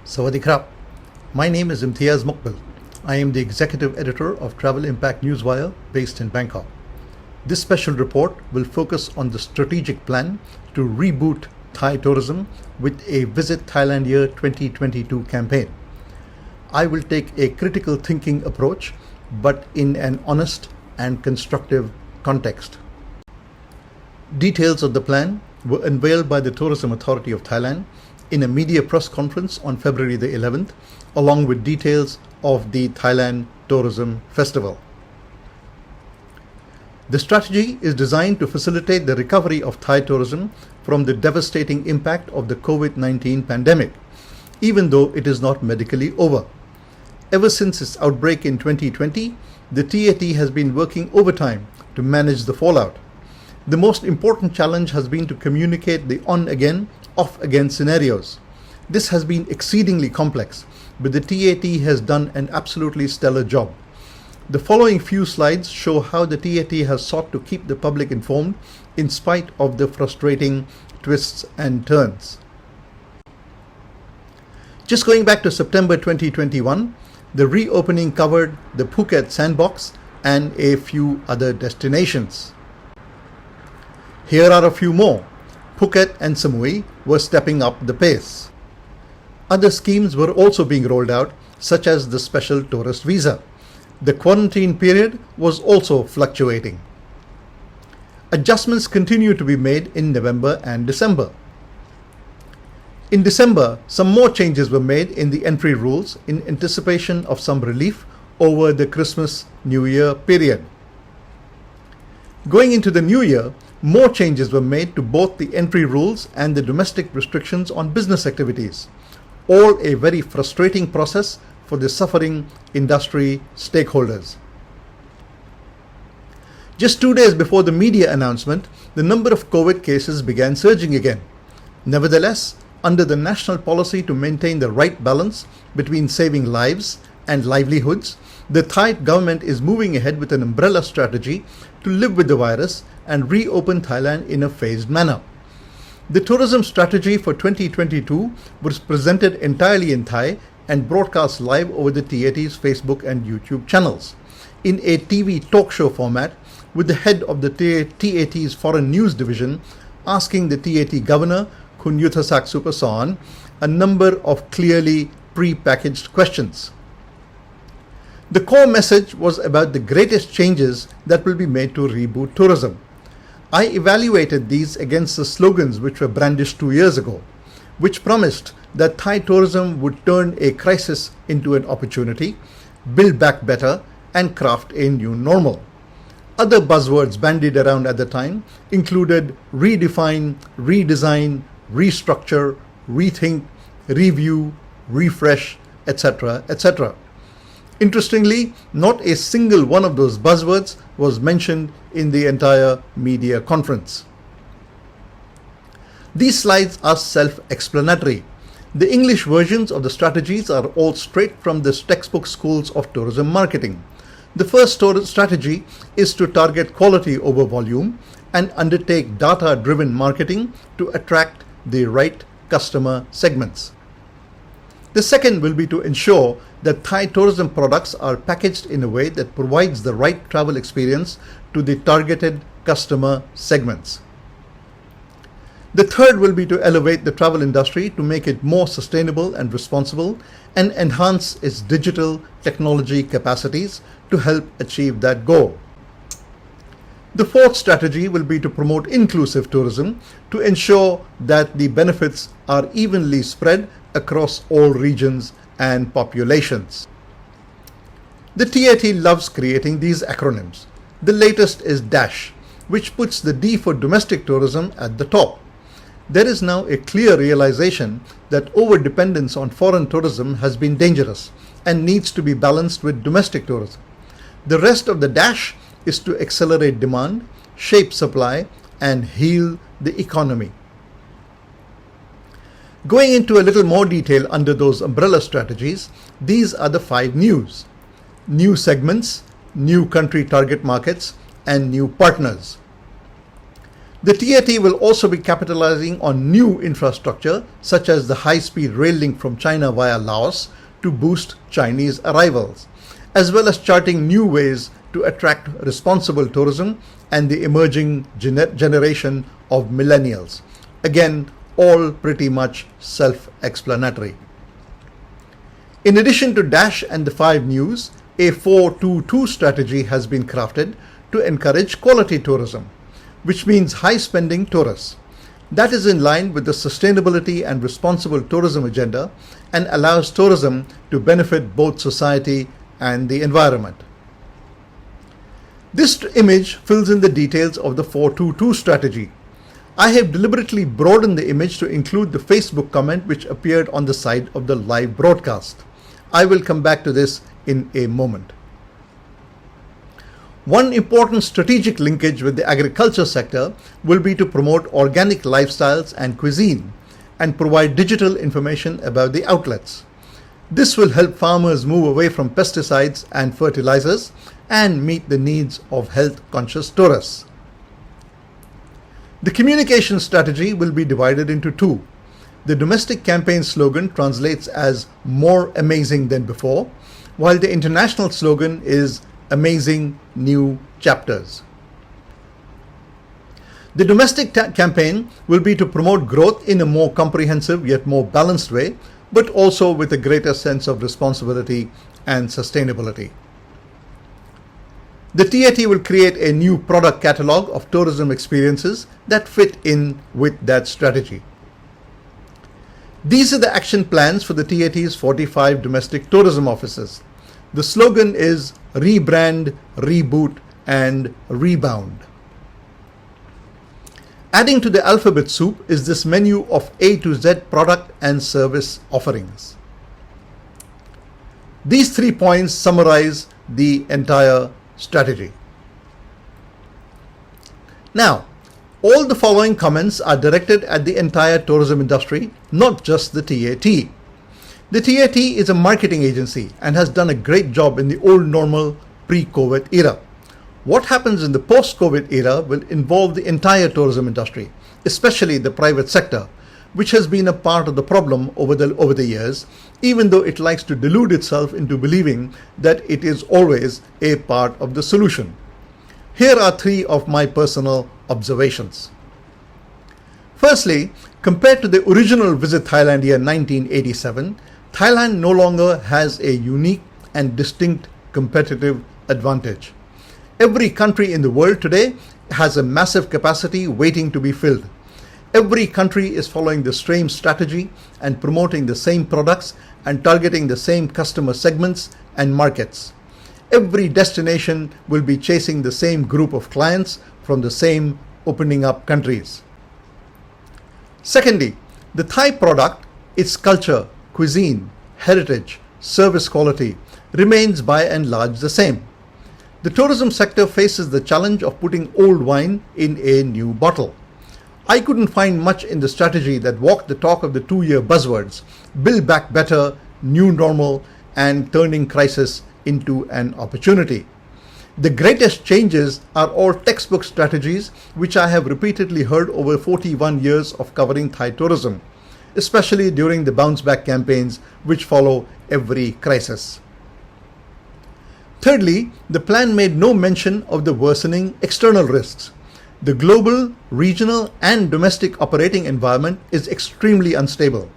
Sawadee krap. My name is Imtiaz Muqbil. I am the executive editor of Travel Impact Newswire based in Bangkok. This special report will focus on the strategic plan to reboot Thai tourism with a Visit Thailand Year 2022 campaign. I will take a critical thinking approach, but in an honest and constructive context. Details of the plan were unveiled by the Tourism Authority of Thailand in a media press conference on February the 11th, along with details of the Thailand Tourism Festival. The strategy is designed to facilitate the recovery of Thai tourism from the devastating impact of the COVID-19 pandemic, even though it is not medically over. Ever since its outbreak in 2020, the TAT has been working overtime to manage the fallout. The most important challenge has been to communicate the on-again, off-again scenarios. This has been exceedingly complex, but the TAT has done an absolutely stellar job. The following few slides show how the TAT has sought to keep the public informed in spite of the frustrating twists and turns. Just going back to September 2021, the reopening covered the Phuket Sandbox and a few other destinations. Here are a few more. Phuket and Samui were stepping up the pace. Other schemes were also being rolled out, such as the special tourist visa. The quarantine period was also fluctuating. Adjustments continue to be made in November and December. In December, some more changes were made in the entry rules in anticipation of some relief over the Christmas-New Year period. Going into the new year, more changes were made to both the entry rules and the domestic restrictions on business activities. All a very frustrating process for the suffering industry stakeholders. Just 2 days before the media announcement, the number of COVID cases began surging again. Nevertheless, under the national policy to maintain the right balance between saving lives and livelihoods, the Thai government is moving ahead with an umbrella strategy to live with the virus and reopen Thailand in a phased manner. The tourism strategy for 2022 was presented entirely in Thai and broadcast live over the TAT's Facebook and YouTube channels in a TV talk show format, with the head of the TAT's Foreign News Division asking the TAT Governor, Khun Yuttasak Supasorn, a number of clearly pre-packaged questions. The core message was about the greatest changes that will be made to reboot tourism. I evaluated these against the slogans which were brandished 2 years ago, which promised that Thai tourism would turn a crisis into an opportunity, build back better, and craft a new normal. Other buzzwords bandied around at the time included redefine, redesign, restructure, rethink, review, refresh, etc., etc. Interestingly, not a single one of those buzzwords was mentioned in the entire media conference. These slides are self-explanatory. The English versions of the strategies are all straight from the textbook schools of tourism marketing. The first strategy is to target quality over volume and undertake data-driven marketing to attract the right customer segments. The second will be to ensure that Thai tourism products are packaged in a way that provides the right travel experience to the targeted customer segments. The third will be to elevate the travel industry to make it more sustainable and responsible and enhance its digital technology capacities to help achieve that goal. The fourth strategy will be to promote inclusive tourism to ensure that the benefits are evenly spread across all regions and populations. The TAT loves creating these acronyms. The latest is DASH, which puts the D for domestic tourism at the top. There is now a clear realization that over-dependence on foreign tourism has been dangerous and needs to be balanced with domestic tourism. The rest of the dash is to accelerate demand, shape supply, and heal the economy. Going into a little more detail under those umbrella strategies, these are the 5 news. New segments, new country target markets, and new partners. The TAT will also be capitalizing on new infrastructure such as the high-speed rail link from China via Laos to boost Chinese arrivals, as well as charting new ways to attract responsible tourism and the emerging generation of millennials. Again, all pretty much self-explanatory. In addition to Dash and the 5 News, a 4-2-2 strategy has been crafted to encourage quality tourism, which means high-spending tourists. That is in line with the sustainability and responsible tourism agenda and allows tourism to benefit both society and the environment. This image fills in the details of the 4-2-2 strategy. I have deliberately broadened the image to include the Facebook comment which appeared on the side of the live broadcast. I will come back to this in a moment. One important strategic linkage with the agriculture sector will be to promote organic lifestyles and cuisine and provide digital information about the outlets. This will help farmers move away from pesticides and fertilizers and meet the needs of health-conscious tourists. The communication strategy will be divided into 2. The domestic campaign slogan translates as "more amazing than before," while the international slogan is "amazing new chapters." The domestic campaign will be to promote growth in a more comprehensive yet more balanced way, but also with a greater sense of responsibility and sustainability. The TAT will create a new product catalog of tourism experiences that fit in with that strategy. These are the action plans for the TAT's 45 domestic tourism offices. The slogan is "Rebrand, Reboot and Rebound." Adding to the alphabet soup is this menu of A to Z product and service offerings. These 3 points summarize the entire strategy. Now, all the following comments are directed at the entire tourism industry, not just the TAT. The TAT is a marketing agency and has done a great job in the old normal pre-COVID era. What happens in the post-COVID era will involve the entire tourism industry, especially the private sector, which has been a part of the problem over the years, even though it likes to delude itself into believing that it is always a part of the solution. Here are 3 of my personal observations. Firstly, compared to the original Visit Thailand Year 1987, Thailand no longer has a unique and distinct competitive advantage. Every country in the world today has a massive capacity waiting to be filled. Every country is following the same strategy and promoting the same products and targeting the same customer segments and markets. Every destination will be chasing the same group of clients from the same opening up countries. Secondly, the Thai product, its culture, cuisine, heritage, service quality remains by and large the same. The tourism sector faces the challenge of putting old wine in a new bottle. I couldn't find much in the strategy that walked the talk of the 2-year buzzwords, build back better, new normal, and turning crisis into an opportunity. The greatest changes are all textbook strategies which I have repeatedly heard over 41 years of covering Thai tourism, especially during the bounce back campaigns which follow every crisis. Thirdly, the plan made no mention of the worsening external risks. The global, regional, and domestic operating environment is extremely unstable.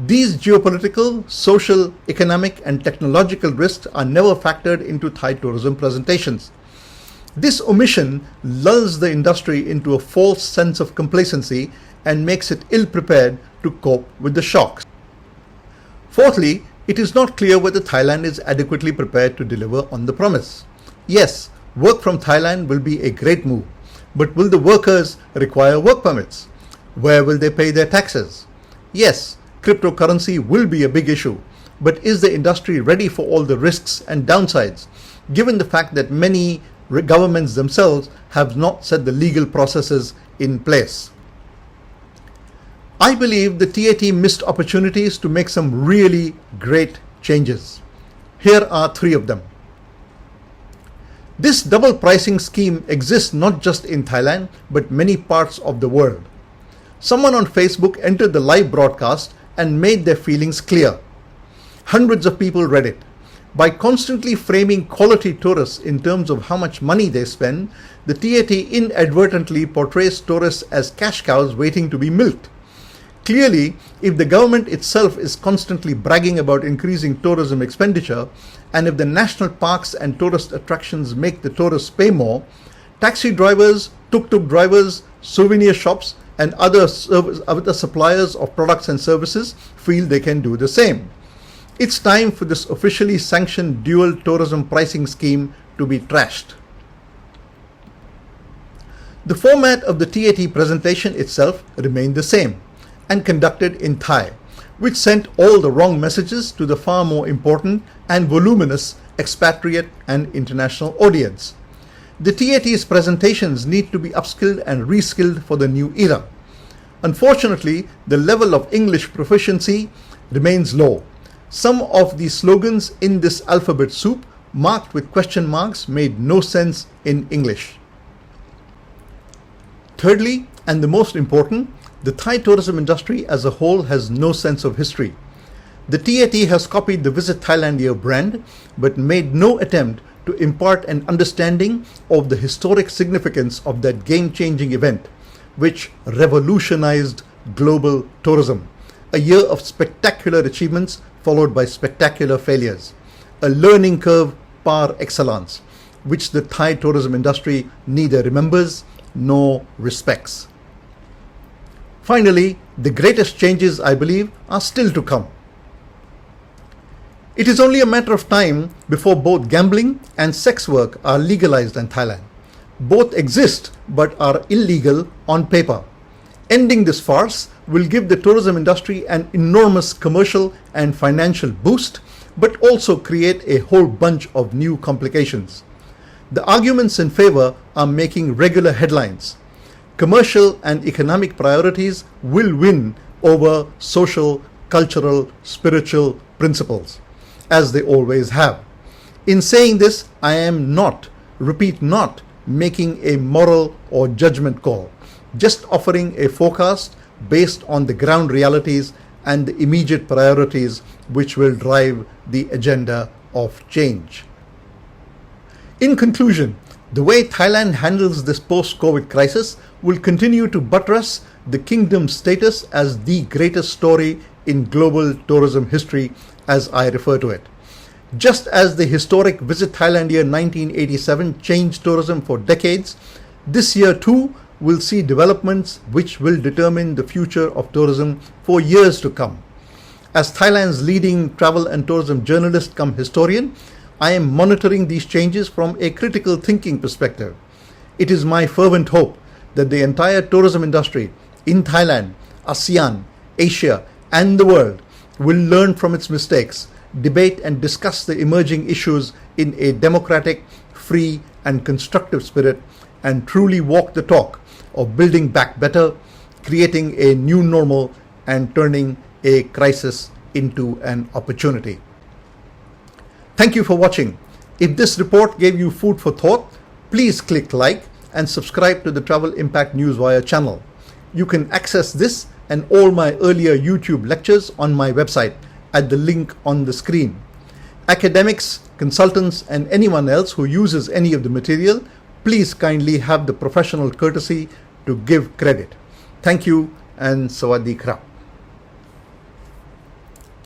These geopolitical, social, economic, and technological risks are never factored into Thai tourism presentations. This omission lulls the industry into a false sense of complacency and makes it ill-prepared to cope with the shocks. Fourthly, it is not clear whether Thailand is adequately prepared to deliver on the promise. Yes, work from Thailand will be a great move, but will the workers require work permits? Where will they pay their taxes? Yes, cryptocurrency will be a big issue, but is the industry ready for all the risks and downsides, given the fact that many governments themselves have not set the legal processes in place? I believe the TAT missed opportunities to make some really great changes. Here are 3 of them. This double pricing scheme exists not just in Thailand, but many parts of the world. Someone on Facebook entered the live broadcast and made their feelings clear. Hundreds of people read it. By constantly framing quality tourists in terms of how much money they spend, the TAT inadvertently portrays tourists as cash cows waiting to be milked. Clearly, if the government itself is constantly bragging about increasing tourism expenditure, and if the national parks and tourist attractions make the tourists pay more, taxi drivers, tuk-tuk drivers, souvenir shops, and other suppliers of products and services feel they can do the same. It's time for this officially sanctioned dual tourism pricing scheme to be trashed. The format of the TAT presentation itself remained the same and conducted in Thai, which sent all the wrong messages to the far more important and voluminous expatriate and international audience. The TAT's presentations need to be upskilled and reskilled for the new era. Unfortunately, the level of English proficiency remains low. Some of the slogans in this alphabet soup, marked with question marks, made no sense in English. Thirdly, and the most important, the Thai tourism industry as a whole has no sense of history. The TAT has copied the Visit Thailand Year brand, but made no attempt to impart an understanding of the historic significance of that game-changing event, which revolutionized global tourism. A year of spectacular achievements followed by spectacular failures. A learning curve par excellence, which the Thai tourism industry neither remembers nor respects. Finally, the greatest changes, I believe, are still to come. It is only a matter of time before both gambling and sex work are legalized in Thailand. Both exist but are illegal on paper. Ending this farce will give the tourism industry an enormous commercial and financial boost, but also create a whole bunch of new complications. The arguments in favor are making regular headlines. Commercial and economic priorities will win over social, cultural, spiritual principles, as they always have. In saying this, I am not, repeat not, making a moral or judgment call, just offering a forecast based on the ground realities and the immediate priorities which will drive the agenda of change. In conclusion, the way Thailand handles this post-COVID crisis will continue to buttress the kingdom's status as the greatest story in global tourism history, as I refer to it. Just as the historic Visit Thailand Year 1987 changed tourism for decades, this year too will see developments which will determine the future of tourism for years to come. As Thailand's leading travel and tourism journalist cum historian, I am monitoring these changes from a critical thinking perspective. It is my fervent hope that the entire tourism industry in Thailand, ASEAN, Asia, and the world will learn from its mistakes, debate and discuss the emerging issues in a democratic, free, and constructive spirit, and truly walk the talk of building back better, creating a new normal, and turning a crisis into an opportunity. Thank you for watching. If this report gave you food for thought, please click like and subscribe to the Travel Impact Newswire channel. You can access this and all my earlier YouTube lectures on my website at the link on the screen. Academics, consultants, and anyone else who uses any of the material, please kindly have the professional courtesy to give credit. Thank you and Sawadee Krap.